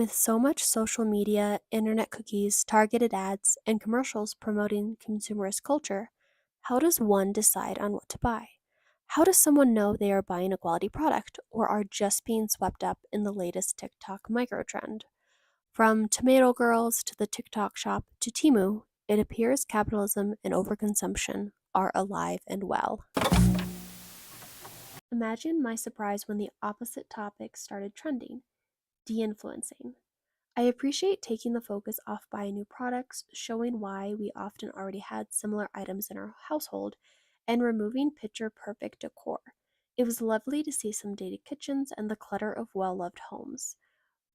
With so much social media, internet cookies, targeted ads, and commercials promoting consumerist culture, how does one decide on what to buy? How does someone know they are buying a quality product or are just being swept up in the latest TikTok microtrend? From tomato girls to the TikTok shop to Temu, it appears capitalism and overconsumption are alive and well. Imagine my surprise when the opposite topic started trending: de-influencing. I appreciate taking the focus off buying new products, showing why we often already had similar items in our household, and removing picture perfect decor. It was lovely to see some dated kitchens and the clutter of well loved homes.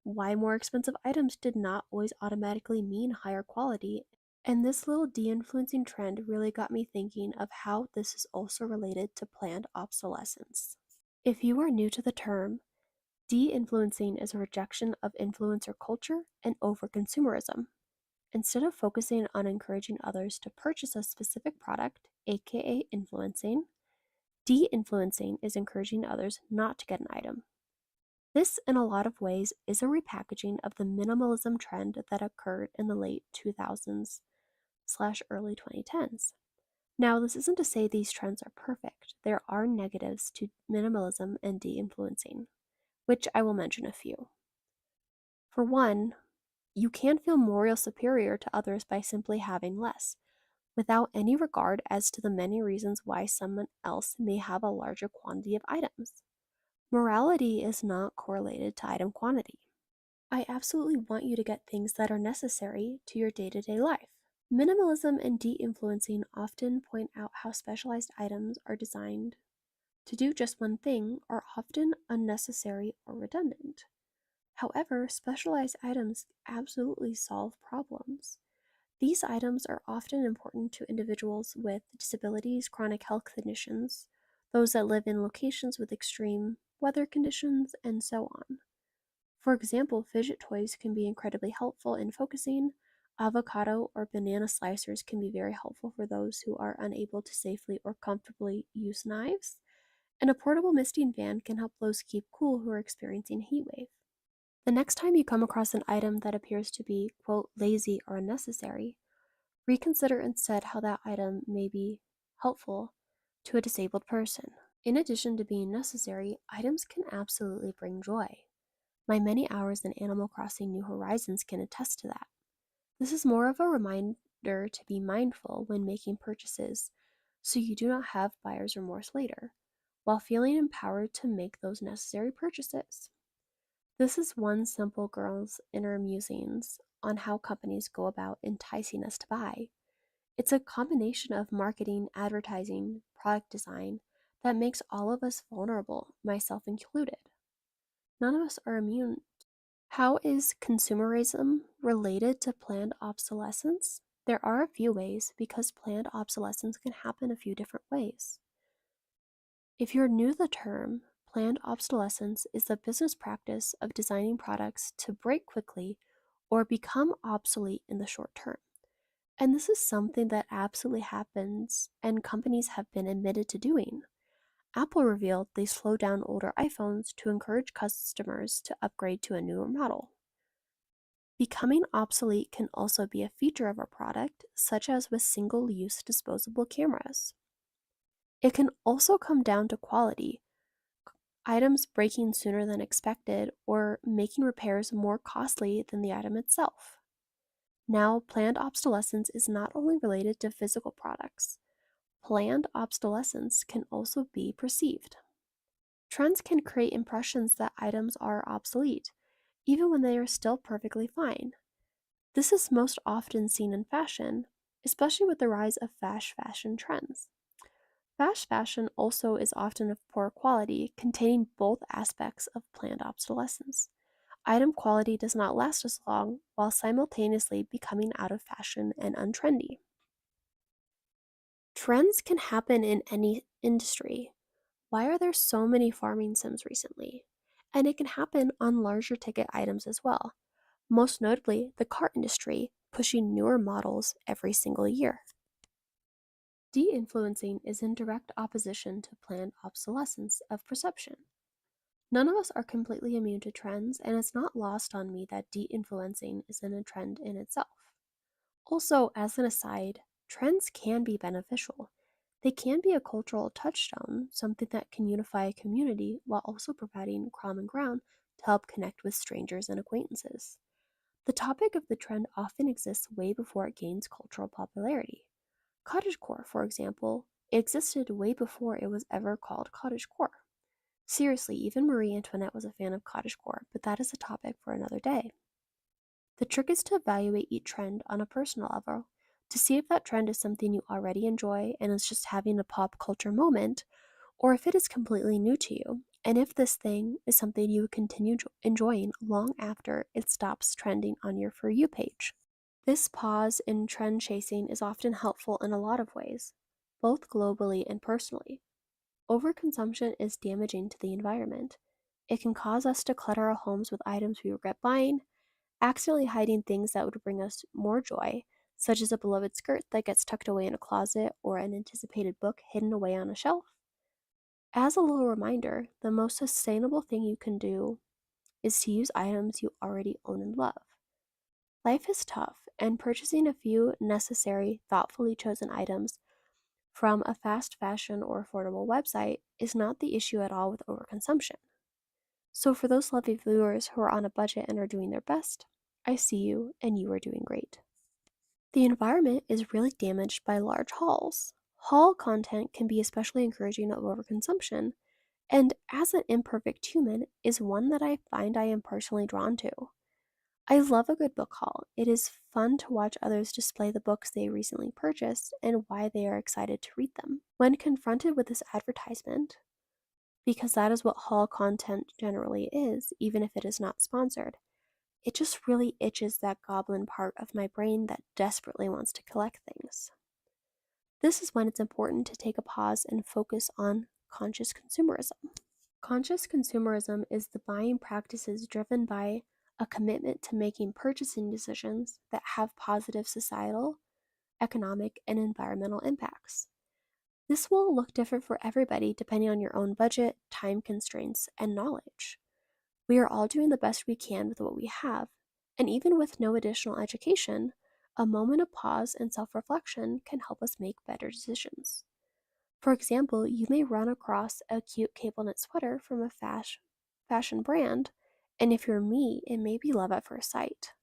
Why more expensive items did not always automatically mean higher quality, and this little de influencing trend really got me thinking of how this is also related to planned obsolescence. If you are new to the term, de-influencing is a rejection of influencer culture and overconsumerism. Instead of focusing on encouraging others to purchase a specific product, aka influencing, de-influencing is encouraging others not to get an item. This, in a lot of ways, is a repackaging of the minimalism trend that occurred in the late 2000s slash early 2010s. Now, this isn't to say these trends are perfect. There are negatives to minimalism and de-influencing, which I will mention a few. For one, you can feel moral superior to others by simply having less, without any regard as to the many reasons why someone else may have a larger quantity of items. Morality is not correlated to item quantity. I absolutely want you to get things that are necessary to your day to day life. Minimalism and de influencing often point out how specialized items are designed to do just one thing are often unnecessary or redundant. However, specialized items absolutely solve problems. These items are often important to individuals with disabilities, chronic health conditions, those that live in locations with extreme weather conditions, and so on. For example, fidget toys can be incredibly helpful in focusing. Avocado or banana slicers can be very helpful for those who are unable to safely or comfortably use knives. And a portable misting fan can help those keep cool who are experiencing a heat wave. The next time you come across an item that appears to be, quote, lazy or unnecessary, reconsider instead how that item may be helpful to a disabled person. In addition to being necessary, items can absolutely bring joy. My many hours in Animal Crossing New Horizons can attest to that. This is more of a reminder to be mindful when making purchases so you do not have buyer's remorse later, while feeling empowered to make those necessary purchases. This is one simple girl's inner musings on how companies go about enticing us to buy. It's a combination of marketing, advertising, product design that makes all of us vulnerable, myself included. None of us are immune. How is consumerism related to planned obsolescence? There are a few ways because planned obsolescence can happen a few different ways. If you're new to the term, planned obsolescence is the business practice of designing products to break quickly or become obsolete in the short term. And this is something that absolutely happens and companies have been admitted to doing. Apple revealed they slowed down older iPhones to encourage customers to upgrade to a newer model. Becoming obsolete can also be a feature of a product, such as with single-use disposable cameras. It can also come down to quality, items breaking sooner than expected or making repairs more costly than the item itself. Now, planned obsolescence is not only related to physical products. Planned obsolescence can also be perceived. Trends can create impressions that items are obsolete, even when they are still perfectly fine. This is most often seen in fashion, especially with the rise of fast fashion trends. Fast fashion also is often of poor quality, containing both aspects of planned obsolescence. Item quality does not last as long while simultaneously becoming out of fashion and untrendy. Trends can happen in any industry. Why are there so many farming sims recently? And it can happen on larger ticket items as well, most notably the car industry, pushing newer models every single year. De-influencing is in direct opposition to planned obsolescence of perception. None of us are completely immune to trends, and it's not lost on me that de-influencing isn't a trend in itself. Also, as an aside, trends can be beneficial. They can be a cultural touchstone, something that can unify a community while also providing common ground to help connect with strangers and acquaintances. The topic of the trend often exists way before it gains cultural popularity. Cottagecore, for example, existed way before it was ever called cottagecore. Seriously, even Marie Antoinette was a fan of cottagecore, but that is a topic for another day. The trick is to evaluate each trend on a personal level to see if that trend is something you already enjoy and is just having a pop culture moment, or if it is completely new to you, and if this thing is something you would continue enjoying long after it stops trending on your For You page. This pause in trend chasing is often helpful in a lot of ways, both globally and personally. Overconsumption is damaging to the environment. It can cause us to clutter our homes with items we regret buying, accidentally hiding things that would bring us more joy, such as a beloved skirt that gets tucked away in a closet or an anticipated book hidden away on a shelf. As a little reminder, the most sustainable thing you can do is to use items you already own and love. Life is tough, and purchasing a few necessary, thoughtfully chosen items from a fast fashion or affordable website is not the issue at all with overconsumption. So, for those lovely viewers who are on a budget and are doing their best, I see you and you are doing great. The environment is really damaged by large hauls. Haul content can be especially encouraging of overconsumption, and as an imperfect human, is one that I find I am personally drawn to. I love a good book haul. It is fun to watch others display the books they recently purchased and why they are excited to read them. When confronted with this advertisement, because that is what haul content generally is, even if it is not sponsored, it just really itches that goblin part of my brain that desperately wants to collect things. This is when it's important to take a pause and focus on conscious consumerism. Conscious consumerism is the buying practices driven by a commitment to making purchasing decisions that have positive societal, economic, and environmental impacts. This will look different for everybody depending on your own budget, time constraints, and knowledge. We are all doing the best we can with what we have, and even with no additional education, a moment of pause and self reflection can help us make better decisions. For example, you may run across a cute cable knit sweater from a fashion brand, and if you're me, it may be love at first sight.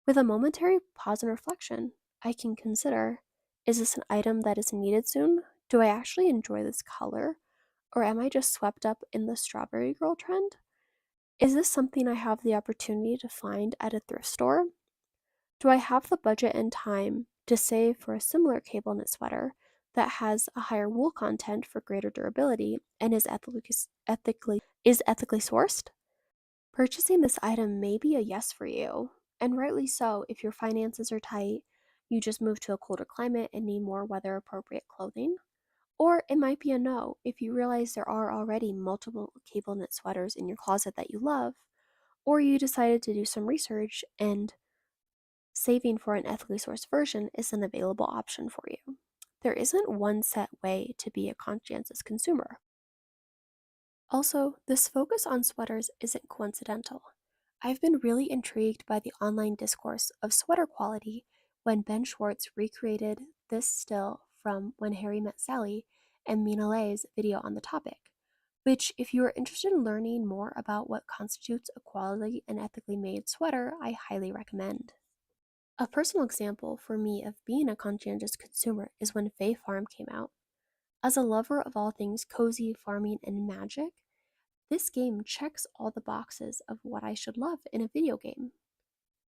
With a momentary pause and reflection, I can consider, is this an item that is needed soon? Do I actually enjoy this color? Or am I just swept up in the strawberry girl trend? Is this something I have the opportunity to find at a thrift store? Do I have the budget and time to save for a similar cable knit sweater that has a higher wool content for greater durability and is ethically sourced? Purchasing this item may be a yes for you, and rightly so if your finances are tight, you just moved to a colder climate and need more weather appropriate clothing. Or it might be a no if you realize there are already multiple cable knit sweaters in your closet that you love, or you decided to do some research and saving for an ethically sourced version is an available option for you. There isn't one set way to be a conscientious consumer. Also, this focus on sweaters isn't coincidental. I've been really intrigued by the online discourse of sweater quality when Ben Schwartz recreated this still from When Harry Met Sally and Mina Leigh's video on the topic, which, if you are interested in learning more about what constitutes a quality and ethically made sweater, I highly recommend. A personal example for me of being a conscientious consumer is when Fae Farm came out. As a lover of all things cozy, farming, and magic, this game checks all the boxes of what I should love in a video game.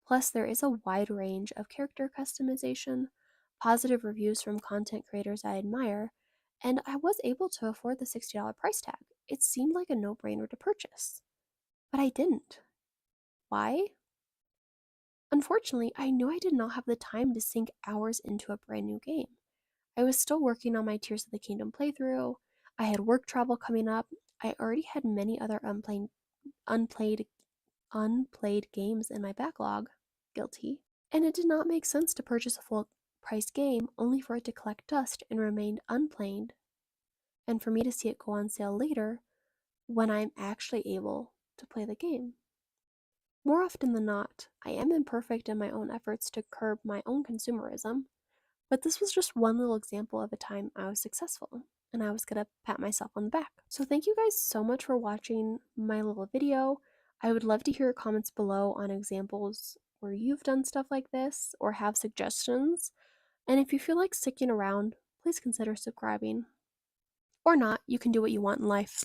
Plus, there is a wide range of character customization, positive reviews from content creators I admire, and I was able to afford the $60 price tag. It seemed like a no brainer to purchase. But I didn't. Why? Unfortunately, I knew I did not have the time to sink hours into a brand new game. I was still working on my Tears of the Kingdom playthrough, I had work travel coming up, I already had many other unplayed games in my backlog. Guilty. And it did not make sense to purchase a full price game only for it to collect dust and remain unplayed, and for me to see it go on sale later when I'm actually able to play the game. More often than not, I am imperfect in my own efforts to curb my own consumerism, but this was just one little example of a time I was successful, and I was gonna pat myself on the back. So thank you guys so much for watching my little video. I would love to hear your comments below on examples where you've done stuff like this or have suggestions. And if you feel like sticking around, please consider subscribing. Or not, you can do what you want in life.